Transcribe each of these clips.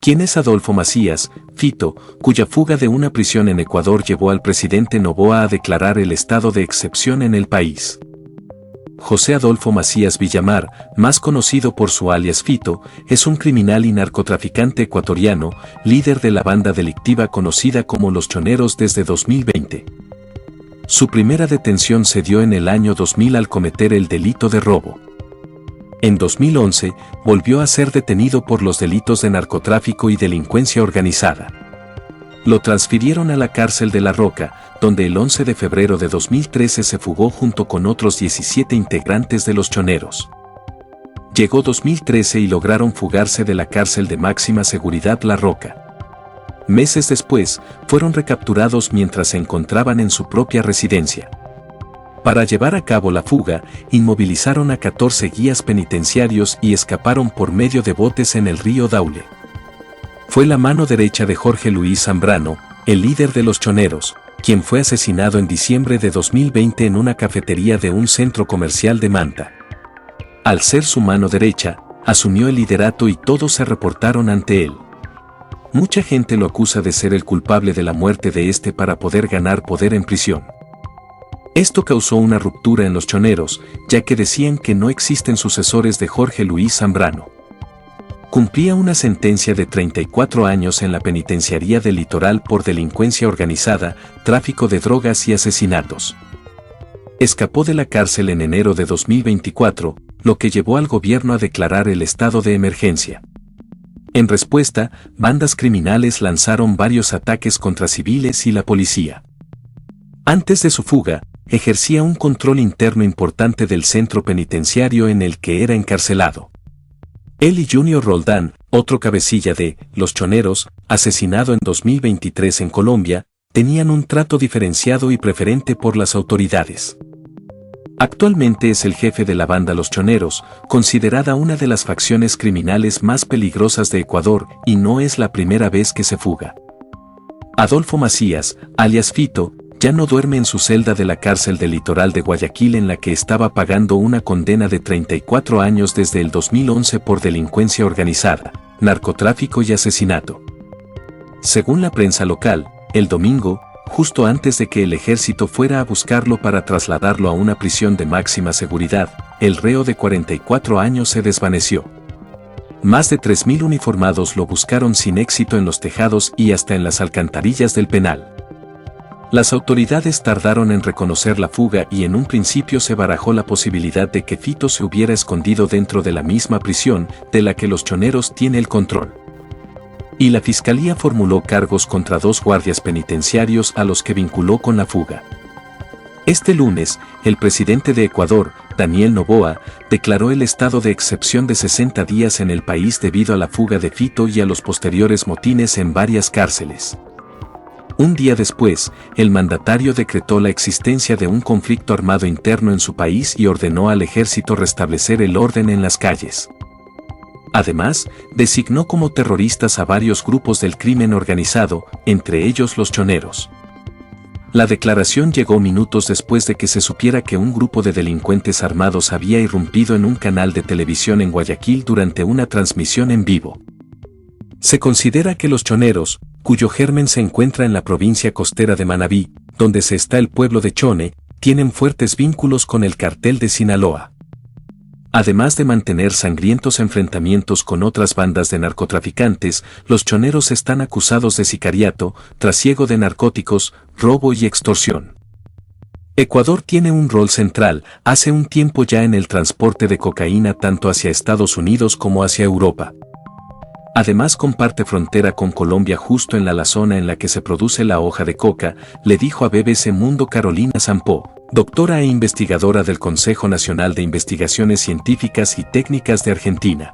¿Quién es Adolfo Macías, Fito, cuya fuga de una prisión en Ecuador llevó al presidente Noboa a declarar el estado de excepción en el país? José Adolfo Macías Villamar, más conocido por su alias Fito, es un criminal y narcotraficante ecuatoriano, líder de la banda delictiva conocida como Los Choneros desde 2020. Su primera detención se dio en el año 2000 al cometer el delito de robo. En 2011, volvió a ser detenido por los delitos de narcotráfico y delincuencia organizada. Lo transfirieron a la cárcel de La Roca, donde el 11 de febrero de 2013 se fugó junto con otros 17 integrantes de Los Choneros. Llegó 2013 y lograron fugarse de la cárcel de máxima seguridad La Roca. Meses después, fueron recapturados mientras se encontraban en su propia residencia. Para llevar a cabo la fuga, inmovilizaron a 14 guías penitenciarios y escaparon por medio de botes en el río Daule. Fue la mano derecha de Jorge Luis Zambrano, el líder de Los Choneros, quien fue asesinado en diciembre de 2020 en una cafetería de un centro comercial de Manta. Al ser su mano derecha, asumió el liderato y todos se reportaron ante él. Mucha gente lo acusa de ser el culpable de la muerte de este para poder ganar poder en prisión. Esto causó una ruptura en Los Choneros, ya que decían que no existen sucesores de Jorge Luis Zambrano. Cumplía una sentencia de 34 años en la penitenciaría del Litoral por delincuencia organizada, tráfico de drogas y asesinatos. Escapó de la cárcel en enero de 2024, lo que llevó al gobierno a declarar el estado de emergencia. En respuesta, bandas criminales lanzaron varios ataques contra civiles y la policía. Antes de su fuga, ejercía un control interno importante del centro penitenciario en el que era encarcelado. Él y Junior Roldán, otro cabecilla de Los Choneros, asesinado en 2023 en Colombia, tenían un trato diferenciado y preferente por las autoridades. Actualmente es el jefe de la banda Los Choneros, considerada una de las facciones criminales más peligrosas de Ecuador, y no es la primera vez que se fuga. Adolfo Macías, alias Fito, ya no duerme en su celda de la cárcel del Litoral de Guayaquil en la que estaba pagando una condena de 34 años desde el 2011 por delincuencia organizada, narcotráfico y asesinato. Según la prensa local, el domingo, justo antes de que el ejército fuera a buscarlo para trasladarlo a una prisión de máxima seguridad, el reo de 44 años se desvaneció. Más de 3.000 uniformados lo buscaron sin éxito en los tejados y hasta en las alcantarillas del penal. Las autoridades tardaron en reconocer la fuga y en un principio se barajó la posibilidad de que Fito se hubiera escondido dentro de la misma prisión de la que Los Choneros tiene el control. Y la fiscalía formuló cargos contra 2 guardias penitenciarios a los que vinculó con la fuga. Este lunes, el presidente de Ecuador, Daniel Noboa, declaró el estado de excepción de 60 días en el país debido a la fuga de Fito y a los posteriores motines en varias cárceles. Un día después, el mandatario decretó la existencia de un conflicto armado interno en su país y ordenó al ejército restablecer el orden en las calles. Además, designó como terroristas a varios grupos del crimen organizado, entre ellos Los Choneros. La declaración llegó minutos después de que se supiera que un grupo de delincuentes armados había irrumpido en un canal de televisión en Guayaquil durante una transmisión en vivo. Se considera que Los Choneros, cuyo germen se encuentra en la provincia costera de Manabí, donde se está el pueblo de Chone, tienen fuertes vínculos con el cartel de Sinaloa. Además de mantener sangrientos enfrentamientos con otras bandas de narcotraficantes, Los Choneros están acusados de sicariato, trasiego de narcóticos, robo y extorsión. Ecuador tiene un rol central, hace un tiempo ya en el transporte de cocaína tanto hacia Estados Unidos como hacia Europa. Además comparte frontera con Colombia justo en la zona en la que se produce la hoja de coca, le dijo a BBC Mundo Carolina Sampó, doctora e investigadora del Consejo Nacional de Investigaciones Científicas y Técnicas de Argentina.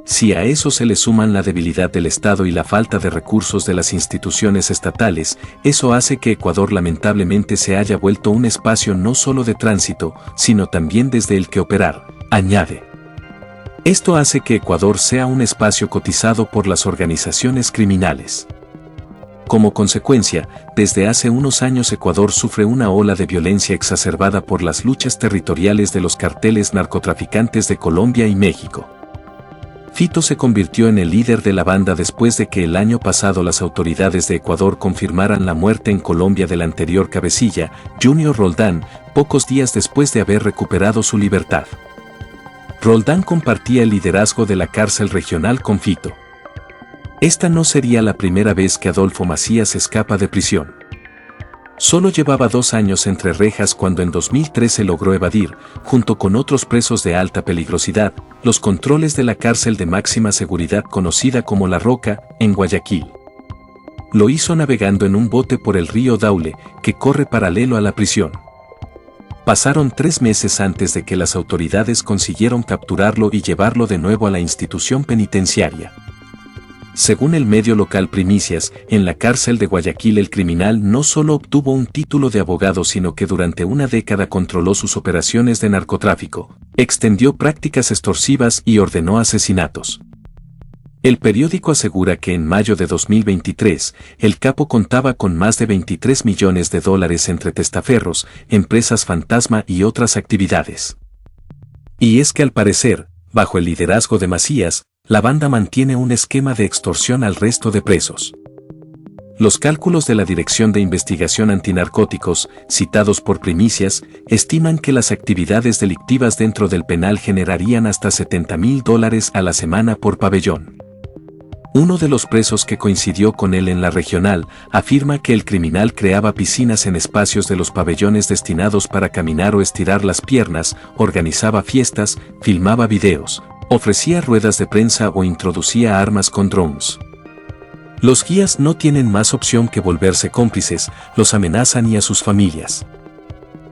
Si a eso se le suman la debilidad del Estado y la falta de recursos de las instituciones estatales, eso hace que Ecuador lamentablemente se haya vuelto un espacio no solo de tránsito, sino también desde el que operar, añade. Esto hace que Ecuador sea un espacio cotizado por las organizaciones criminales. Como consecuencia, desde hace unos años Ecuador sufre una ola de violencia exacerbada por las luchas territoriales de los carteles narcotraficantes de Colombia y México. Fito se convirtió en el líder de la banda después de que el año pasado las autoridades de Ecuador confirmaran la muerte en Colombia del anterior cabecilla, Junior Roldán, pocos días después de haber recuperado su libertad. Roldán compartía el liderazgo de la cárcel regional con Fito. Esta no sería la primera vez que Adolfo Macías escapa de prisión. Solo llevaba 2 años entre rejas cuando en 2013 logró evadir, junto con otros presos de alta peligrosidad, los controles de la cárcel de máxima seguridad conocida como La Roca, en Guayaquil. Lo hizo navegando en un bote por el río Daule, que corre paralelo a la prisión. Pasaron 3 meses antes de que las autoridades consiguieron capturarlo y llevarlo de nuevo a la institución penitenciaria. Según el medio local Primicias, en la cárcel de Guayaquil el criminal no solo obtuvo un título de abogado sino que durante una década controló sus operaciones de narcotráfico, extendió prácticas extorsivas y ordenó asesinatos. El periódico asegura que en mayo de 2023, el capo contaba con más de $23 millones entre testaferros, empresas fantasma y otras actividades. Y es que al parecer, bajo el liderazgo de Macías, la banda mantiene un esquema de extorsión al resto de presos. Los cálculos de la Dirección de Investigación Antinarcóticos, citados por Primicias, estiman que las actividades delictivas dentro del penal generarían hasta $70.000 a la semana por pabellón. Uno de los presos que coincidió con él en la regional afirma que el criminal creaba piscinas en espacios de los pabellones destinados para caminar o estirar las piernas, organizaba fiestas, filmaba videos, ofrecía ruedas de prensa o introducía armas con drones. Los guías no tienen más opción que volverse cómplices, los amenazan y a sus familias.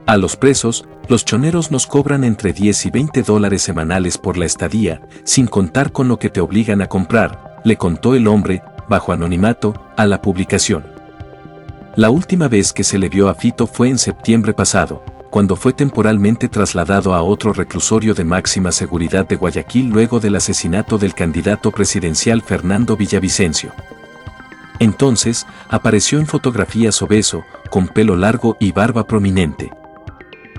A los presos, los choneros nos cobran entre $10 y $20 semanales por la estadía, sin contar con lo que te obligan a comprar, le contó el hombre, bajo anonimato, a la publicación. La última vez que se le vio a Fito fue en septiembre pasado, cuando fue temporalmente trasladado a otro reclusorio de máxima seguridad de Guayaquil luego del asesinato del candidato presidencial Fernando Villavicencio. Entonces, apareció en fotografías obeso, con pelo largo y barba prominente.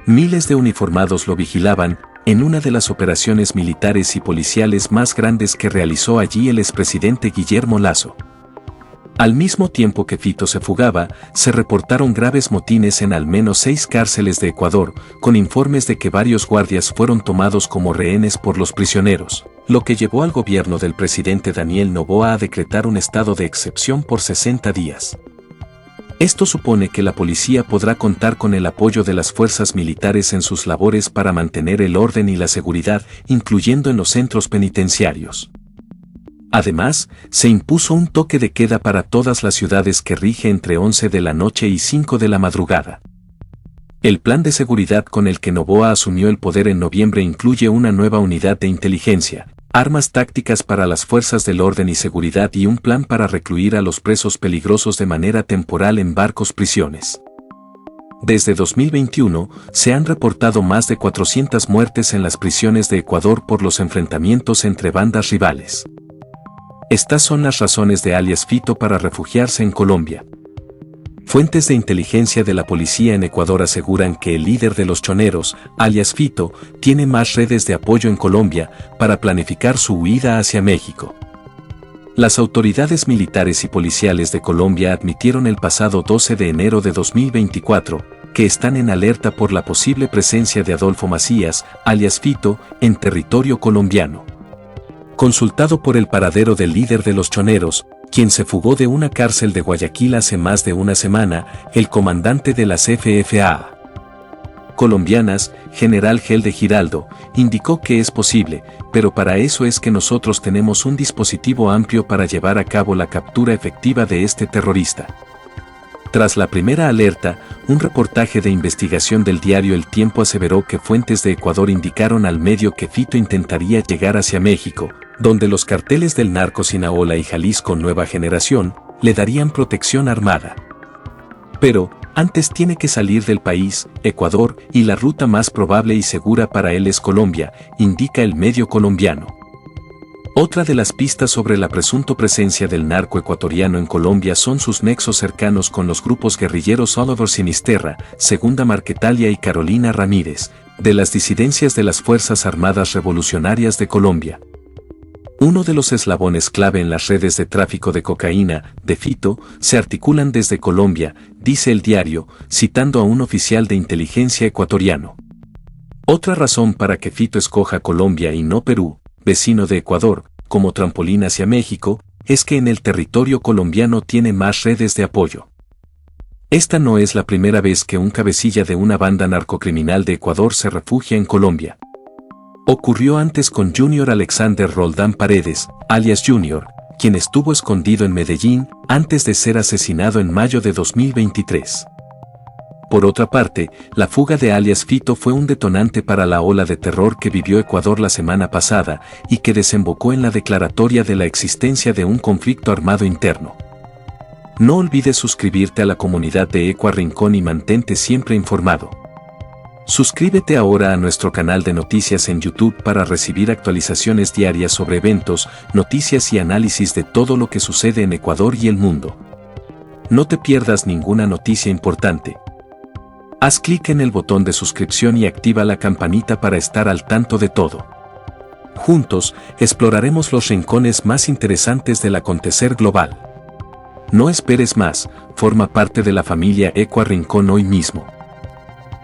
Miles de uniformados lo vigilaban, en una de las operaciones militares y policiales más grandes que realizó allí el expresidente Guillermo Lasso. Al mismo tiempo que Fito se fugaba, se reportaron graves motines en al menos 6 cárceles de Ecuador, con informes de que varios guardias fueron tomados como rehenes por los prisioneros, lo que llevó al gobierno del presidente Daniel Noboa a decretar un estado de excepción por 60 días. Esto supone que la policía podrá contar con el apoyo de las fuerzas militares en sus labores para mantener el orden y la seguridad, incluyendo en los centros penitenciarios. Además, se impuso un toque de queda para todas las ciudades que rige entre 11 de la noche y 5 de la madrugada. El plan de seguridad con el que Noboa asumió el poder en noviembre incluye una nueva unidad de inteligencia, armas tácticas para las fuerzas del orden y seguridad y un plan para recluir a los presos peligrosos de manera temporal en barcos-prisiones. Desde 2021, se han reportado más de 400 muertes en las prisiones de Ecuador por los enfrentamientos entre bandas rivales. Estas son las razones de alias Fito para refugiarse en Colombia. Fuentes de inteligencia de la policía en Ecuador aseguran que el líder de los choneros, alias Fito, tiene más redes de apoyo en Colombia para planificar su huida hacia México. Las autoridades militares y policiales de Colombia admitieron el pasado 12 de enero de 2024 que están en alerta por la posible presencia de Adolfo Macías, alias Fito, en territorio colombiano. Consultado por el paradero del líder de los choneros, quien se fugó de una cárcel de Guayaquil hace más de una semana, el comandante de las FFA colombianas, General Gelde Giraldo, indicó que es posible, pero para eso es que nosotros tenemos un dispositivo amplio para llevar a cabo la captura efectiva de este terrorista. Tras la primera alerta, un reportaje de investigación del diario El Tiempo aseveró que fuentes de Ecuador indicaron al medio que Fito intentaría llegar hacia México, donde los carteles del narco Sinaloa y Jalisco Nueva Generación le darían protección armada. Pero, antes tiene que salir del país, Ecuador, y la ruta más probable y segura para él es Colombia, indica el medio colombiano. Otra de las pistas sobre la presunta presencia del narco ecuatoriano en Colombia son sus nexos cercanos con los grupos guerrilleros Oliver Sinisterra, Segunda Marquetalia y Carolina Ramírez, de las disidencias de las Fuerzas Armadas Revolucionarias de Colombia. Uno de los eslabones clave en las redes de tráfico de cocaína, de Fito, se articulan desde Colombia, dice el diario, citando a un oficial de inteligencia ecuatoriano. Otra razón para que Fito escoja Colombia y no Perú, vecino de Ecuador, como trampolín hacia México, es que en el territorio colombiano tiene más redes de apoyo. Esta no es la primera vez que un cabecilla de una banda narcocriminal de Ecuador se refugia en Colombia. Ocurrió antes con Junior Alexander Roldán Paredes, alias Junior, quien estuvo escondido en Medellín antes de ser asesinado en mayo de 2023. Por otra parte, la fuga de alias Fito fue un detonante para la ola de terror que vivió Ecuador la semana pasada y que desembocó en la declaratoria de la existencia de un conflicto armado interno. No olvides suscribirte a la comunidad de Ecua Rincón y mantente siempre informado. Suscríbete ahora a nuestro canal de noticias en YouTube para recibir actualizaciones diarias sobre eventos, noticias y análisis de todo lo que sucede en Ecuador y el mundo. No te pierdas ninguna noticia importante. Haz clic en el botón de suscripción y activa la campanita para estar al tanto de todo. Juntos, exploraremos los rincones más interesantes del acontecer global. No esperes más, forma parte de la familia Ecua Rincón hoy mismo.